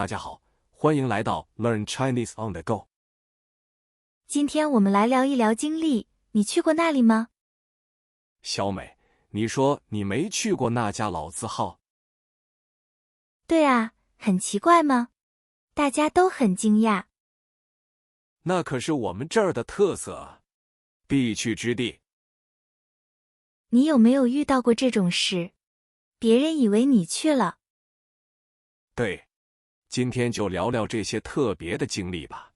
家好，欢迎来到 Learn Chinese on the Go。今天我们来聊一聊经历，你去过那里吗？小美，你说你没去过那家老字号？对啊，很奇怪吗？大家都很惊讶。那可是我们这儿的特色，必去之地。你有没有遇到过这种事？别人以为你去了。对，今天就聊聊这些特别的经历吧。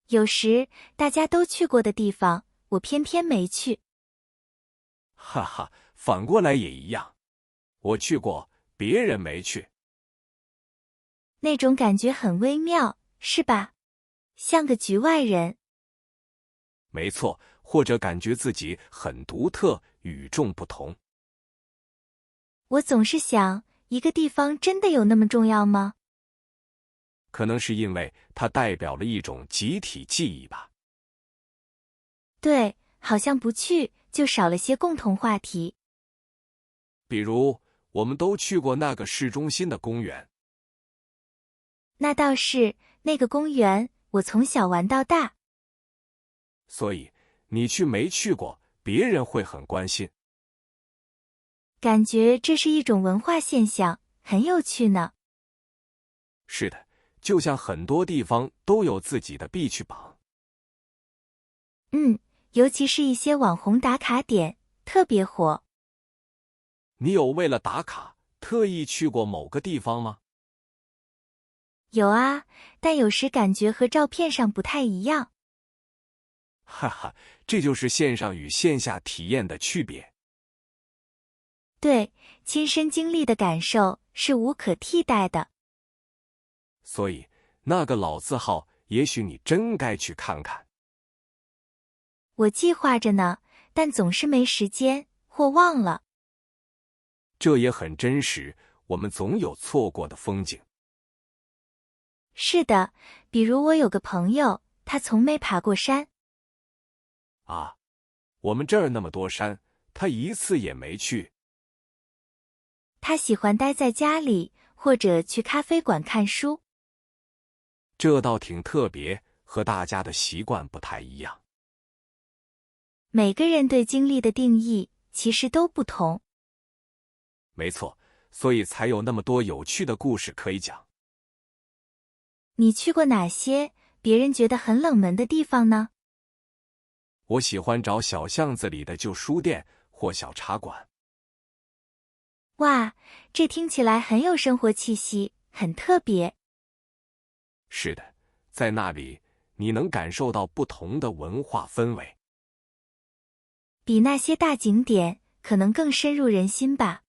有时大家都去过的地方，我偏偏没去。哈哈，反过来也一样，我去过，别人没去。那种感觉很微妙，是吧？像个局外人。没错，或者感觉自己很独特，与众不同。我总是想，一个地方真的有那么重要吗？可能是因为它代表了一种集体记忆吧。对，好像不去就少了些共同话题。比如，我们都去过那个市中心的公园。那倒是，那个公园，我从小玩到大。所以，你去没去过，别人会很关心。感觉这是一种文化现象，很有趣呢。是的，就像很多地方都有自己的必去榜。尤其是一些网红打卡点，特别火。你有为了打卡，特意去过某个地方吗？有啊，但有时感觉和照片上不太一样。哈哈，这就是线上与线下体验的区别。对，亲身经历的感受是无可替代的。所以，那个老字号，也许你真该去看看。我计划着呢，但总是没时间或忘了。这也很真实，我们总有错过的风景。是的，比如我有个朋友，他从没爬过山。啊，我们这儿那么多山，他一次也没去。他喜欢待在家里，或者去咖啡馆看书。这倒挺特别，和大家的习惯不太一样。每个人对经历的定义其实都不同。没错，所以才有那么多有趣的故事可以讲。你去过哪些别人觉得很冷门的地方呢？我喜欢找小巷子里的旧书店或小茶馆。哇，这听起来很有生活气息，很特别。是的，在那里你能感受到不同的文化氛围。比那些大景点可能更深入人心吧。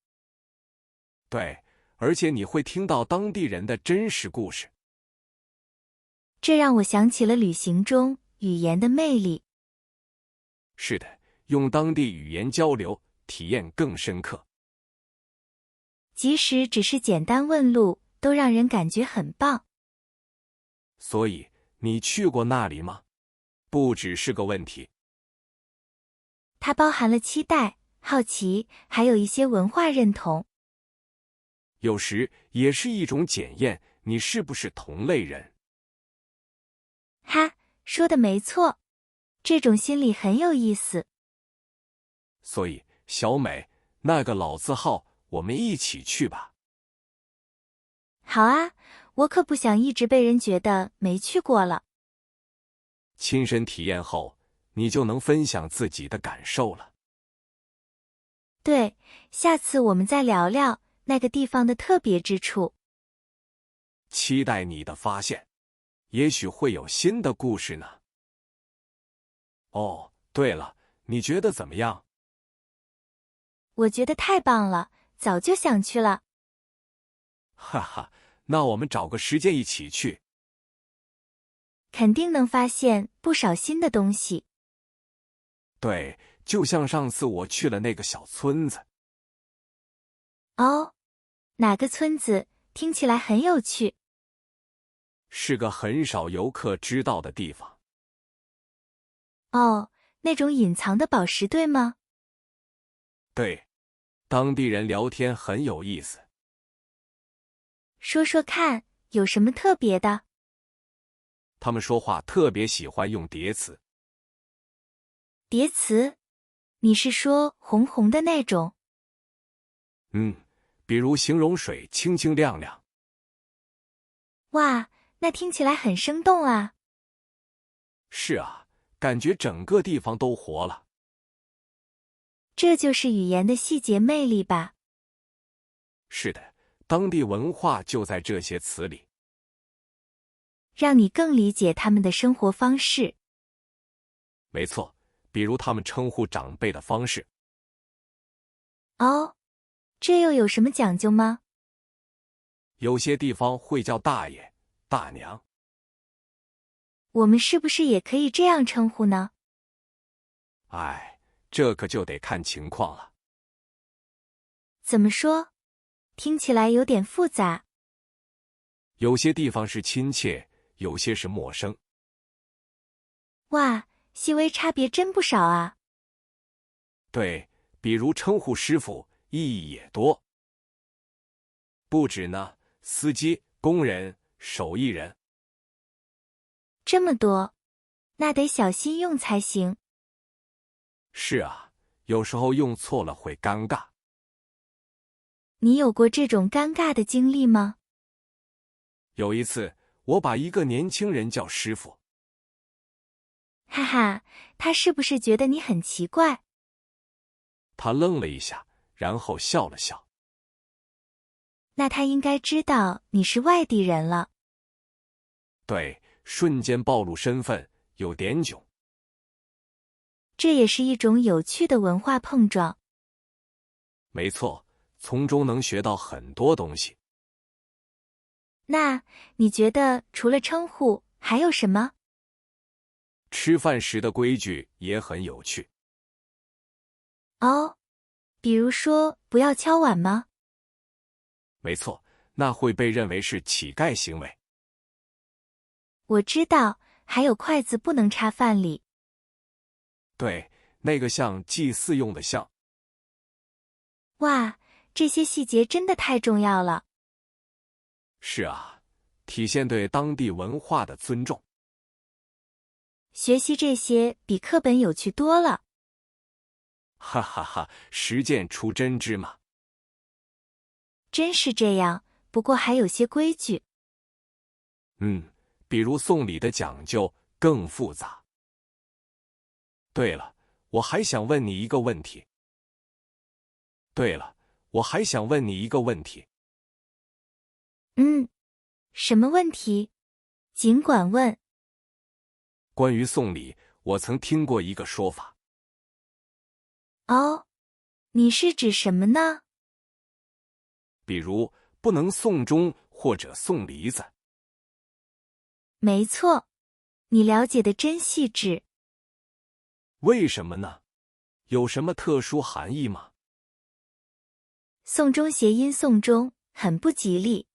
对，而且你会听到当地人的真实故事。这让我想起了旅行中语言的魅力。是的，用当地语言交流，体验更深刻。即使只是简单问路，都让人感觉很棒。所以，你去过那里吗？不只是个问题。它包含了期待、好奇，还有一些文化认同。有时也是一种检验你是不是同类人。哈，说的没错，这种心理很有意思。所以，小美，那个老字号，我们一起去吧。好啊，我可不想一直被人觉得没去过了。亲身体验后，你就能分享自己的感受了。对，下次我们再聊聊那个地方的特别之处。期待你的发现，也许会有新的故事呢。哦，对了，你觉得怎么样？我觉得太棒了，早就想去了。哈哈，那我们找个时间一起去。肯定能发现不少新的东西。对，就像上次我去了那个小村子。哦，哪个村子？听起来很有趣。是个很少游客知道的地方。哦，那种隐藏的宝石对吗？对，当地人聊天很有意思。说说看，有什么特别的？他们说话特别喜欢用叠词。叠词？你是说红红的那种？比如形容水清清亮亮。哇，那听起来很生动啊。是啊，感觉整个地方都活了。这就是语言的细节魅力吧？是的，当地文化就在这些词里。让你更理解他们的生活方式。没错，比如他们称呼长辈的方式。哦，这又有什么讲究吗？有些地方会叫大爷、大娘。我们是不是也可以这样称呼呢？哎，这可就得看情况了。怎么说？听起来有点复杂。有些地方是亲切，有些是陌生。哇，细微差别真不少啊。对，比如称呼师傅，意义也多。不止呢，司机、工人、手艺人。这么多，那得小心用才行。是啊，有时候用错了会尴尬。你有过这种尴尬的经历吗？有一次，我把一个年轻人叫师傅。哈哈，他是不是觉得你很奇怪？他愣了一下，然后笑了笑。那他应该知道你是外地人了。对，瞬间暴露身份，有点囧。这也是一种有趣的文化碰撞。没错，从中能学到很多东西。那你觉得除了称呼还有什么？吃饭时的规矩也很有趣。哦，比如说不要敲碗吗？没错，那会被认为是乞丐行为。我知道，还有筷子不能插饭里。对，那个像祭祀用的像。哇，这些细节真的太重要了。是啊，体现对当地文化的尊重。学习这些比课本有趣多了。哈哈哈，实践出真知嘛。真是这样，不过还有些规矩。比如送礼的讲究更复杂。对了，我还想问你一个问题。什么问题？尽管问。关于送礼，我曾听过一个说法。哦，你是指什么呢？比如不能送钟或者送梨子。没错，你了解的真细致。为什么呢？有什么特殊含义吗？送钟谐音送终，很不吉利。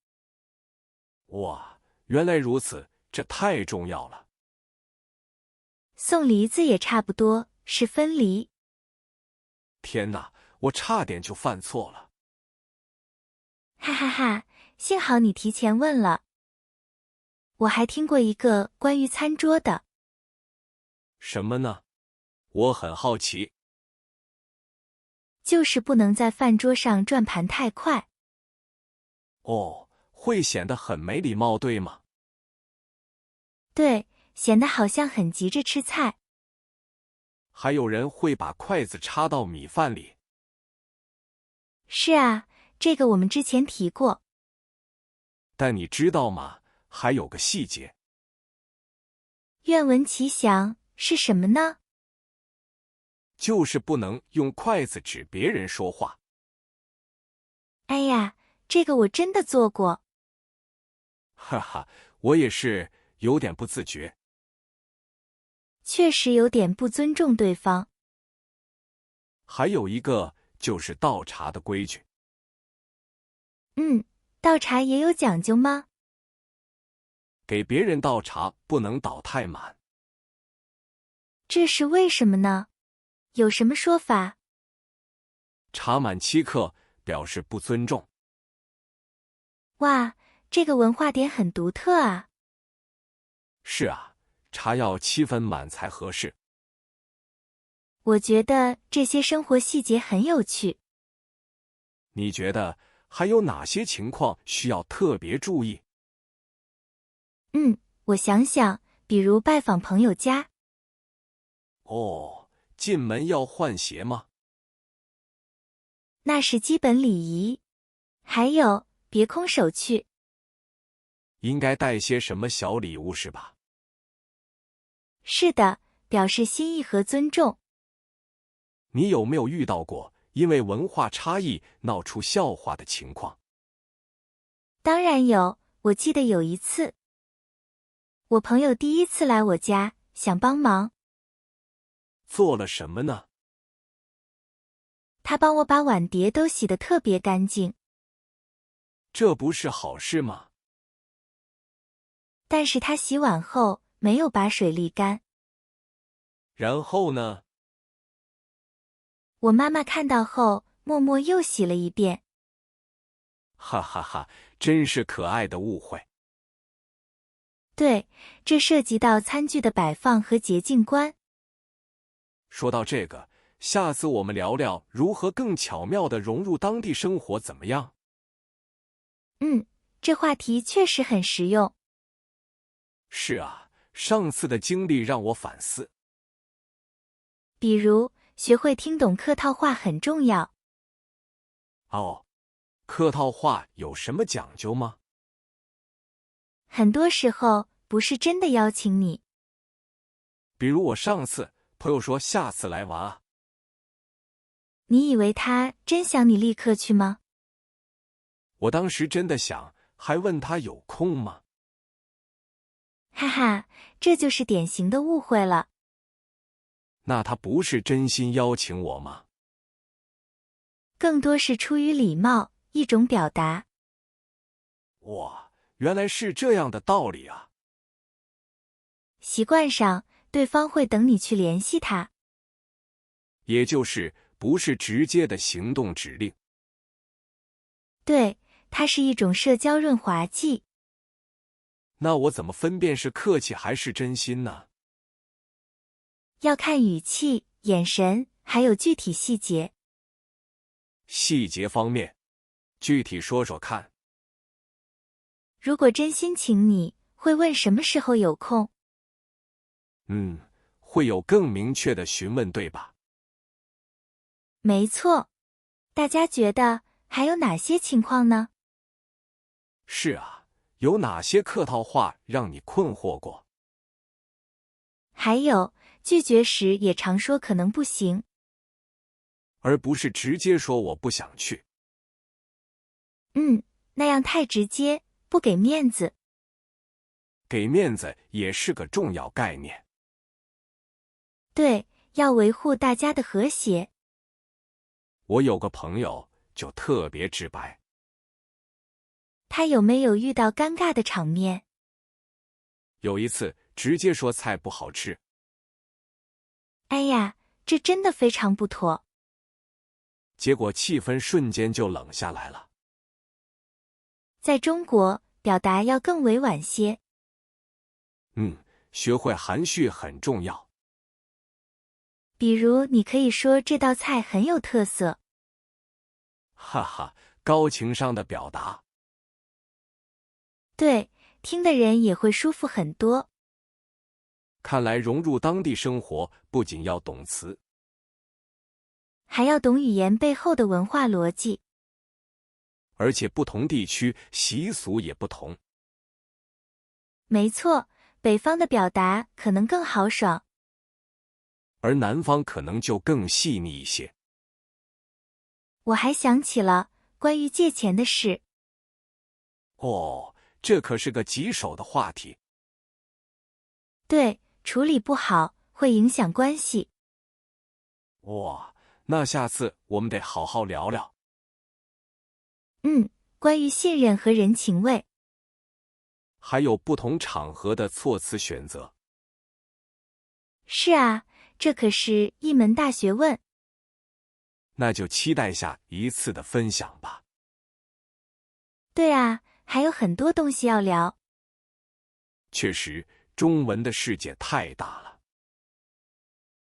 哇，原来如此，这太重要了。送梨子也差不多，是分离。天哪，我差点就犯错了。哈哈哈，幸好你提前问了。我还听过一个关于餐桌的。什么呢？我很好奇。就是不能在饭桌上转盘太快。哦，会显得很没礼貌，对吗？对，显得好像很急着吃菜。还有人会把筷子插到米饭里。是啊，这个我们之前提过。但你知道吗？还有个细节。愿闻其详，是什么呢？就是不能用筷子指别人说话。哎呀，这个我真的做过。哈哈，我也是有点不自觉。确实有点不尊重对方。还有一个就是倒茶的规矩。倒茶也有讲究吗？给别人倒茶不能倒太满。这是为什么呢？有什么说法？茶满7克表示不尊重。哇，这个文化点很独特啊。是啊，茶要7分满才合适。我觉得这些生活细节很有趣。你觉得还有哪些情况需要特别注意？我想想，比如拜访朋友家。哦，进门要换鞋吗？那是基本礼仪。还有，别空手去。应该带些什么小礼物是吧？是的，表示心意和尊重。你有没有遇到过因为文化差异闹出笑话的情况？当然有，我记得有一次，我朋友第一次来我家，想帮忙。做了什么呢？他帮我把碗碟都洗得特别干净。这不是好事吗？但是他洗碗后没有把水沥干。然后呢？我妈妈看到后，默默又洗了一遍。哈哈哈，真是可爱的误会。对，这涉及到餐具的摆放和洁净观。说到这个，下次我们聊聊如何更巧妙地融入当地生活，怎么样？这话题确实很实用。是啊，上次的经历让我反思。比如，学会听懂客套话很重要。哦，客套话有什么讲究吗？很多时候不是真的邀请你。比如我上次朋友说下次来玩啊，你以为他真想你立刻去吗？我当时真的想，还问他有空吗？哈哈，这就是典型的误会了。那他不是真心邀请我吗？更多是出于礼貌，一种表达。哇，原来是这样的道理啊！习惯上，对方会等你去联系他。也就是不是直接的行动指令。对，它是一种社交润滑剂。那我怎么分辨是客气还是真心呢？要看语气、眼神，还有具体细节。细节方面，具体说说看。如果真心请你，会问什么时候有空？会有更明确的询问，对吧？没错。大家觉得还有哪些情况呢？是啊，有哪些客套话让你困惑过？还有，拒绝时也常说可能不行。而不是直接说我不想去。那样太直接，不给面子。给面子也是个重要概念。对，要维护大家的和谐。我有个朋友就特别直白。他有没有遇到尴尬的场面？有一次直接说菜不好吃。哎呀，这真的非常不妥。结果气氛瞬间就冷下来了。在中国，表达要更委婉些。学会含蓄很重要。比如，你可以说这道菜很有特色。哈哈，高情商的表达。对，听的人也会舒服很多。看来融入当地生活不仅要懂词，还要懂语言背后的文化逻辑。而且不同地区习俗也不同。没错，北方的表达可能更豪爽，而南方可能就更细腻一些。我还想起了关于借钱的事。哦，这可是个棘手的话题。对，处理不好会影响关系。哇，那下次我们得好好聊聊。关于信任和人情味。还有不同场合的措辞选择。是啊，这可是一门大学问。那就期待下一次的分享吧。对啊，还有很多东西要聊。确实，中文的世界太大了。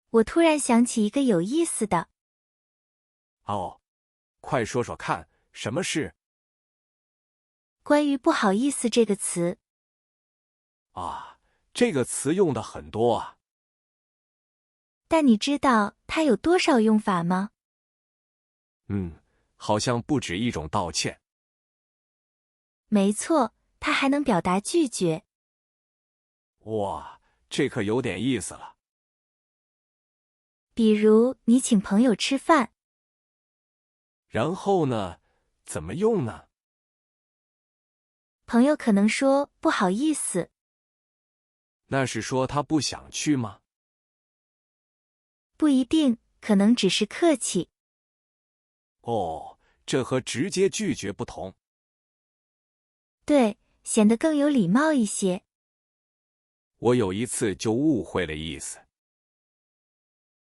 我突然想起一个有意思的。哦，快说说看，什么事？关于不好意思这个词。啊，这个词用的很多啊。但你知道它有多少用法吗？好像不止一种道歉。没错，它还能表达拒绝。哇，这可有点意思了。比如你请朋友吃饭，然后呢，怎么用呢？朋友可能说不好意思。那是说他不想去吗？不一定，可能只是客气。哦，这和直接拒绝不同。对，显得更有礼貌一些。我有一次就误会了意思。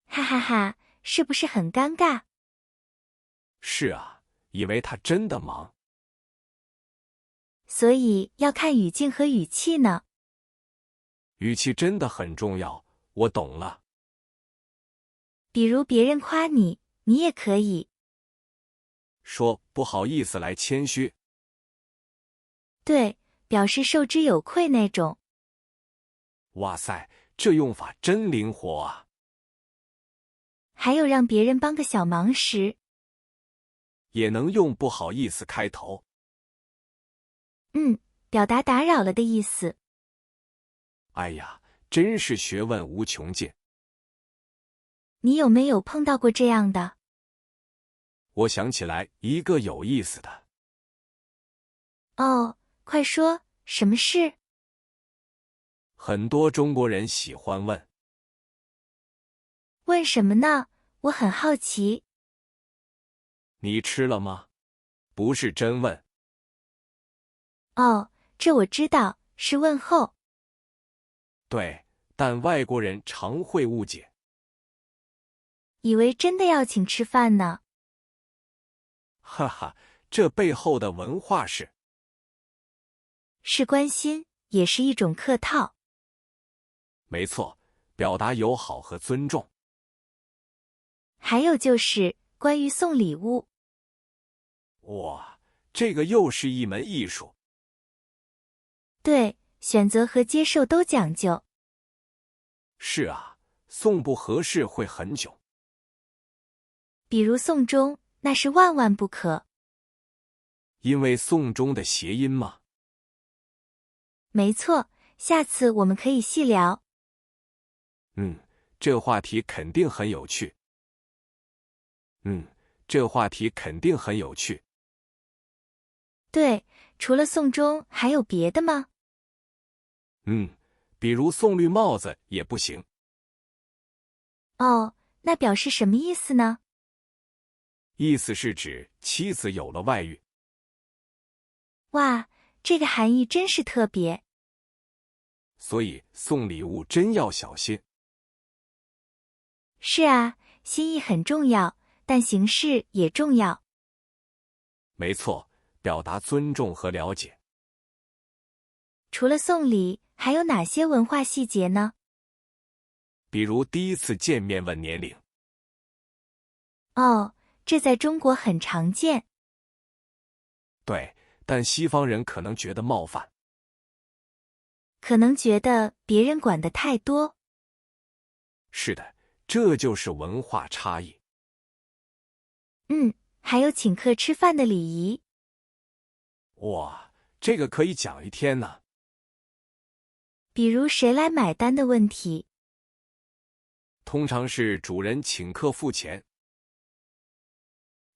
哈哈哈，是不是很尴尬？是啊，以为他真的忙。所以要看语境和语气呢。语气真的很重要，我懂了。比如别人夸你，你也可以说不好意思来谦虚。对，表示受之有愧那种。哇塞，这用法真灵活啊！还有让别人帮个小忙时，也能用不好意思开头。表达打扰了的意思。哎呀，真是学问无穷尽。你有没有碰到过这样的？我想起来一个有意思的。哦，快说，什么事？很多中国人喜欢问。问什么呢？我很好奇。你吃了吗？不是真问。哦，这我知道，是问候。对，但外国人常会误解。以为真的要请吃饭呢。哈哈，这背后的文化是关心，也是一种客套。没错，表达友好和尊重。还有就是关于送礼物。哇，这个又是一门艺术。对，选择和接受都讲究。是啊，送不合适会很囧。比如送终，那是万万不可。因为送终的谐音嘛。没错，下次我们可以细聊。这话题肯定很有趣。这话题肯定很有趣。对，除了送终还有别的吗？比如送绿帽子也不行。哦，那表示什么意思呢？意思是指妻子有了外遇。哇，这个含义真是特别。所以送礼物真要小心。是啊，心意很重要，但形式也重要。没错，表达尊重和了解。除了送礼，还有哪些文化细节呢？比如第一次见面问年龄。哦，这在中国很常见。对，但西方人可能觉得冒犯。可能觉得别人管得太多。是的，这就是文化差异。还有请客吃饭的礼仪。哇，这个可以讲一天呢。比如谁来买单的问题。通常是主人请客付钱。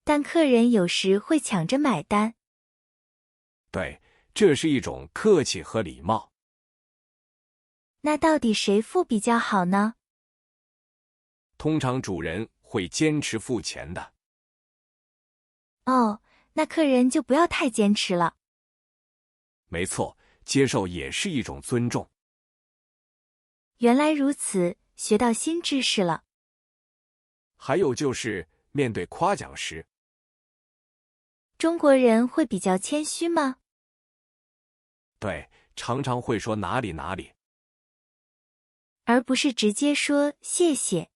但客人有时会抢着买单。对，这是一种客气和礼貌。那到底谁付比较好呢？通常主人会坚持付钱的。哦，那客人就不要太坚持了。没错，接受也是一种尊重。原来如此，学到新知识了。还有就是面对夸奖时，中国人会比较谦虚吗？对，常常会说哪里哪里，而不是直接说谢谢。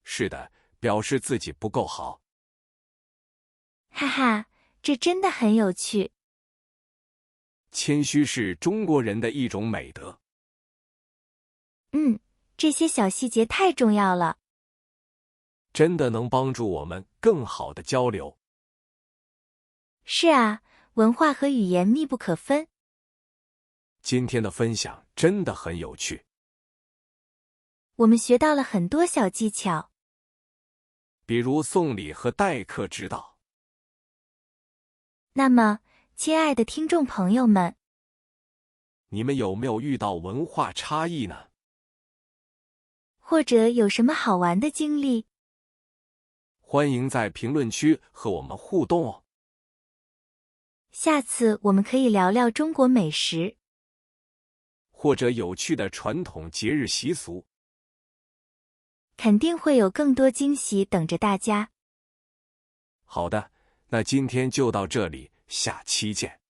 是的，表示自己不够好。哈哈，这真的很有趣。谦虚是中国人的一种美德。这些小细节太重要了。真的能帮助我们更好的交流。是啊，文化和语言密不可分。今天的分享真的很有趣，我们学到了很多小技巧，比如送礼和待客之道。那么，亲爱的听众朋友们，你们有没有遇到文化差异呢？或者有什么好玩的经历？欢迎在评论区和我们互动哦。下次我们可以聊聊中国美食，或者有趣的传统节日习俗。肯定会有更多惊喜等着大家。好的，那今天就到这里，下期见。